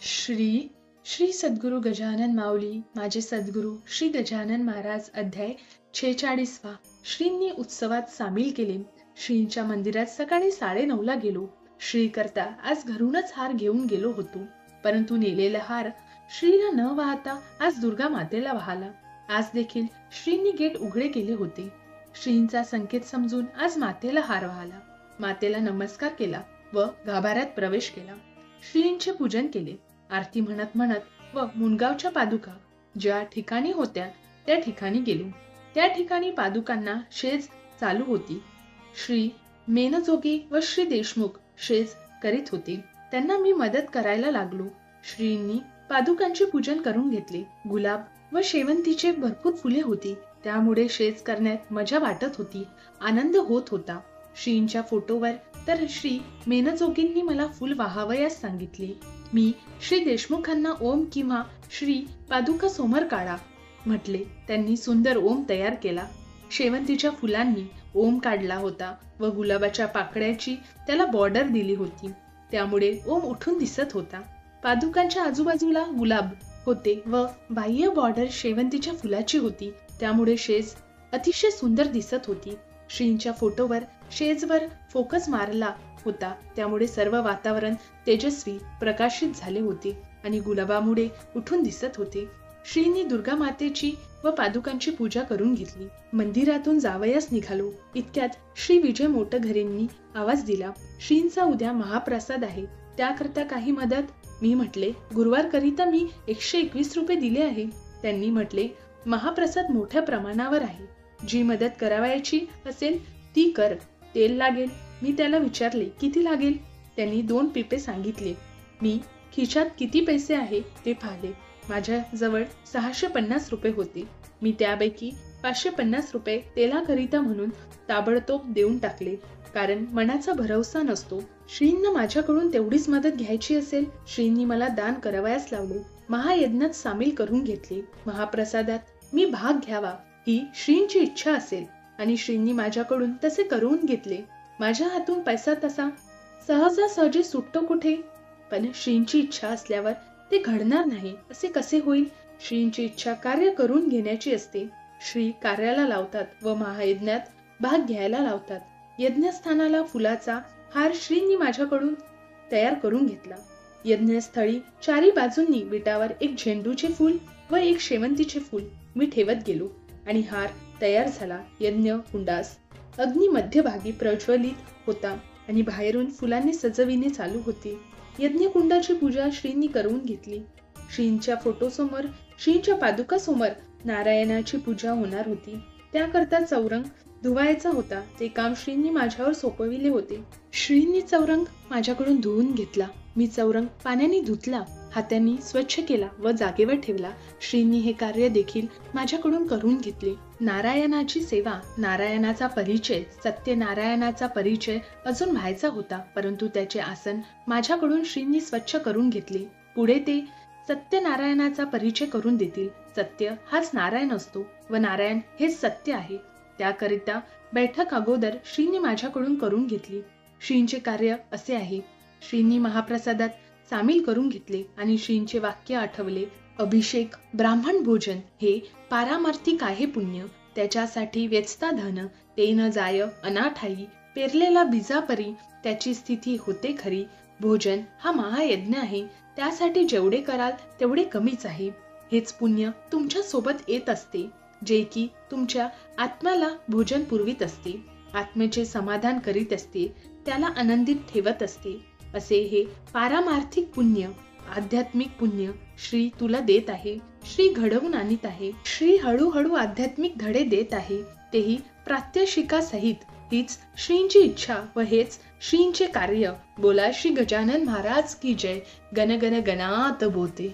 श्री श्री सद्गुरु गजानन माऊली माझे सद्गुरु श्री गजानन महाराज अध्याय 46वा। श्रींनी उत्सवात सामील केले। श्रींच्या मंदिरात सकाळी 9:30ला गेलो। श्री करता आज घरूनच हार घेऊन गेलो होतो, परंतु नेलेला हार श्रीला न वाहता आज दुर्गा मातेला वाहला। आज देखील श्रींनी गेट उघडे केले होते। श्रींचा संकेत समजून आज मातेला हार वाहला, मातेला नमस्कार केला व गाभाऱ्यात प्रवेश केला। श्रींचे पूजन केले। आरती म्हणत म्हणत व मुनगावच्या पादुका ज्या ठिकाणी होत्या त्या ठिकाणी गेलो। त्या ठिकाणी पादुकांना शेज चालू होती। श्री मेनजोगी व श्री देशमुख शेज करीत होते, त्यांना मी मदत करायला लागलो। श्रींनी पादुकांचे पूजन करून घेतले। गुलाब व शेवंतीचे भरपूर फुले होती, त्यामुळे शेज करण्यात मजा वाटत होती, आनंद होत होता। श्रींच्या फोटोवर तर श्री मेनजोगींनी मला फुल वाहावयास सांगितले। मी श्री देशमुखांना ओम किंवा श्री पादुका समोर काढा म्हटले। त्यांनी सुंदर ओम तयार केला। शेवंतीच्या फुलांनी ओम काढला होता व गुलाबाच्या पाकळ्याची त्याला बॉर्डर दिली होती, त्यामुळे ओम उठून दिसत होता। पादुकांच्या आजूबाजूला गुलाब होते व बाह्य बॉर्डर शेवंतीच्या फुलाची होती, त्यामुळे शेज अतिशय सुंदर दिसत होती। श्रींच्या फोटोवर शेजवर फोकस मारला होता, त्यामुळे सर्व वातावरण तेजस्वी प्रकाशित झाले होते आणि गुलाबामुळे उठून दिसत होते। श्रींनी दुर्गा मातेची व पादुकांची पूजा करून घेतली। मंदिरातून जावयास निघालो, इतक्यात श्री विजय मोटघरेंनी आवाज दिला, श्रींचा उद्या महाप्रसाद आहे, त्याकरता काही मदत? मी म्हटले, गुरुवार करिता मी 121 रुपये दिले आहे। त्यांनी म्हटले, महाप्रसाद मोठ्या प्रमाणावर आहे, जी मदत करावयाची असेल ती कर, तेल लागेल। मी त्याला विचारले, किती लागेल? त्यांनी 2 पिपे सांगितले। मी खिशात किती पैसे आहे ते पाहिले। माझ्या जवळ 650 रुपये होते। मी त्यापैकी 550 रुपये तेलाकरिता म्हणून ताबडतोब देऊन टाकले, कारण मनाचा भरवसा नसतो। श्रींना माझ्याकडून तेवढीच मदत घ्यायची असेल, श्रींनी मला दान करावयास लावले, महायज्ञात सामील करून घेतले। महाप्रसादात मी भाग घ्यावा ही श्रींची इच्छा असेल आणि श्रींनी माझ्याकडून तसे करून घेतले। माझ्या हातून पैसा तसा सहजासहजी सुटतो कुठे? पण श्रींची इच्छा असल्यावर ते घडणार नाही असे कसे होईल? श्रींची इच्छा कार्य करून घेण्याची असते। श्री कार्याला लावतात व महायज्ञात भाग घ्यायला लावतात। यज्ञस्थानाला फुलाचा हार श्रींनी माझ्याकडून तयार करून घेतला। यज्ञस्थळी चारी बाजूंनी विटावर एक झेंडूचे फूल व एक शेवंतीचे फूल मी ठेवत गेलो आणि हार तयार झाला। यज्ञ कुंडास अग्नी मध्यभागी प्रज्वलित होता आणि बाहेरून फुलांनी सजविणे चालू होते। यज्ञकुंडाची पूजा श्रींनी करून घेतली। श्रींच्या फोटोसमोर, श्रींच्या पादुकासमोर नारायणाची पूजा होणार होती, त्याकरता चौरंग धुवायचा होता, ते काम श्रींनी माझ्यावर सोपविले होते। श्रींनी चौरंग माझ्याकडून धुवून घेतला। मी चौरंग पाण्याने धुतला, हातांनी स्वच्छ केला व जागेवर ठेवला। श्रींनी हे कार्य देखील माझ्याकडून करून घेतले। नारायणाची सेवा, नारायणाचा परिचय, सत्यनारायणाचा परिचय अजून व्हायचा होता, परंतु त्याचे आसन माझ्याकडून श्रींनी स्वच्छ करून घेतले। पुढे ते सत्यनारायणाचा परिचय करून देतील। सत्य हाच नारायण असतो व नारायण हेच सत्य आहे, त्याकरिता बैठक अगोदर श्रींनी माझ्याकडून करून घेतली। श्रींचे कार्य असे आहे, श्रींनी महाप्रसादात सामील करून घेतले आणि श्रींचे वाक्य आठवले, अभिषेक ब्राह्मण भोजन हे पारामार्थिक आहे पुण्य, त्याच्यासाठी वेचता धन, ते न जाय अनाठाई, पेरलेला बीजापरी त्याची स्थिती होते खरी। भोजन हा महायज्ञ आहे, त्यासाठी जेवढे कराल तेवढे कमीच आहे। हेच पुण्य तुमच्या सोबत येत असते, जे की तुमच्या आत्म्याला भोजन पुरवित असते, आत्म्याचे समाधान करीत असते, त्याला आनंदित ठेवत असते। असे हे पारमार्थिक पुण्य, आध्यात्मिक पुण्य श्री तुला देत आहे। श्री घडवून आणीत आहे। श्री हळूहळू आध्यात्मिक धडे देत आहे, तेही प्रात्यक्षिकासहित। हीच श्रींची इच्छा व हेच श्रींचे कार्य। बोला श्री गजानन महाराज की जय। गण गण गणात बोते।